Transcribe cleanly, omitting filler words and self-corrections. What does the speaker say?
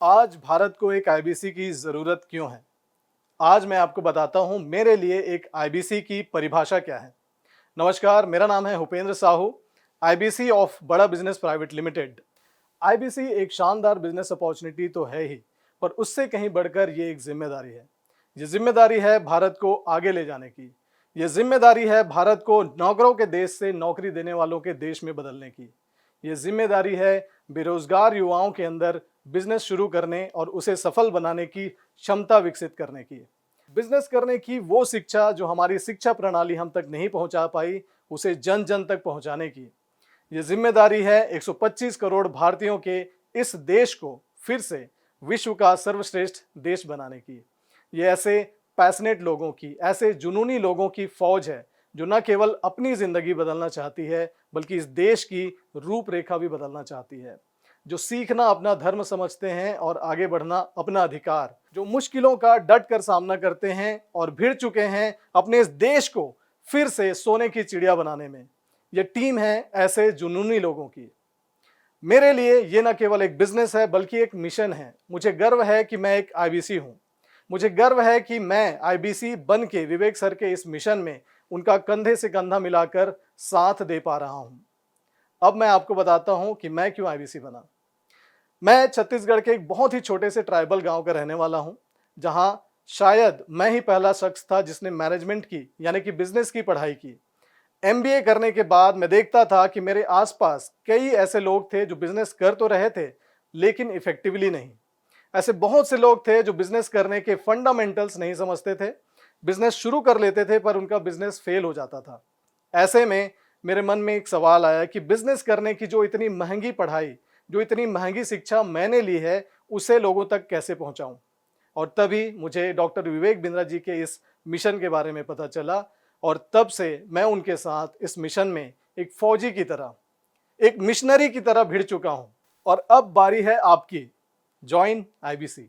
आज भारत को एक आईबीसी की ज़रूरत क्यों है? आज मैं आपको बताता हूँ मेरे लिए एक आईबीसी की परिभाषा क्या है। नमस्कार, मेरा नाम है भूपेंद्र साहू, आईबीसी ऑफ बड़ा बिज़नेस प्राइवेट लिमिटेड। आईबीसी एक शानदार बिज़नेस अपॉर्चुनिटी तो है ही, पर उससे कहीं बढ़कर ये एक ज़िम्मेदारी है। ये ज़िम्मेदारी है भारत को आगे ले जाने की। ये ज़िम्मेदारी है भारत को नौकरों के देश से नौकरी देने वालों के देश में बदलने की। ये ज़िम्मेदारी है बेरोज़गार युवाओं के अंदर बिज़नेस शुरू करने और उसे सफल बनाने की क्षमता विकसित करने की। बिज़नेस करने की वो शिक्षा जो हमारी शिक्षा प्रणाली हम तक नहीं पहुंचा पाई, उसे जन जन तक पहुंचाने की। ये जिम्मेदारी है 125 करोड़ भारतीयों के इस देश को फिर से विश्व का सर्वश्रेष्ठ देश बनाने की। ये ऐसे पैशनेट लोगों की, ऐसे जुनूनी लोगों की फौज है जो न केवल अपनी जिंदगी बदलना चाहती है बल्कि इस देश की रूपरेखा भी बदलना चाहती है, जो सीखना अपना धर्म समझते हैं और आगे बढ़ना अपना अधिकार, जो मुश्किलों का डट कर सामना करते हैं और भिड़ चुके हैं अपने इस देश को फिर से सोने की चिड़िया बनाने में। ये टीम है ऐसे जुनूनी लोगों की। मेरे लिए ये न केवल एक बिजनेस है बल्कि एक मिशन है। मुझे गर्व है कि मैं एक आईबीसी हूं। मुझे गर्व है कि मैं आईबीसी बन के विवेक सर के इस मिशन में उनका कंधे से कंधा मिलाकर साथ दे पा रहा हूं। अब मैं आपको बताता हूं कि मैं क्यों आईबीसी बना। मैं छत्तीसगढ़ के एक बहुत ही छोटे से ट्राइबल गांव का रहने वाला हूं, जहां शायद मैं ही पहला शख्स था जिसने मैनेजमेंट की यानी कि बिजनेस की पढ़ाई की। एमबीए करने के बाद मैं देखता था कि मेरे आसपास कई ऐसे लोग थे जो बिजनेस कर तो रहे थे लेकिन इफेक्टिवली नहीं। ऐसे बहुत से लोग थे जो बिजनेस करने के फंडामेंटल्स नहीं समझते थे, बिजनेस शुरू कर लेते थे पर उनका बिजनेस फेल हो जाता था। ऐसे में मेरे मन में एक सवाल आया कि बिजनेस करने की जो इतनी महंगी पढ़ाई, जो इतनी महंगी शिक्षा मैंने ली है, उसे लोगों तक कैसे पहुंचाऊं। और तभी मुझे डॉक्टर विवेक बिंद्रा जी के इस मिशन के बारे में पता चला और तब से मैं उनके साथ इस मिशन में एक फौजी की तरह, एक मिशनरी की तरह भिड़ चुका हूं। और अब बारी है आपकी। Join IBC.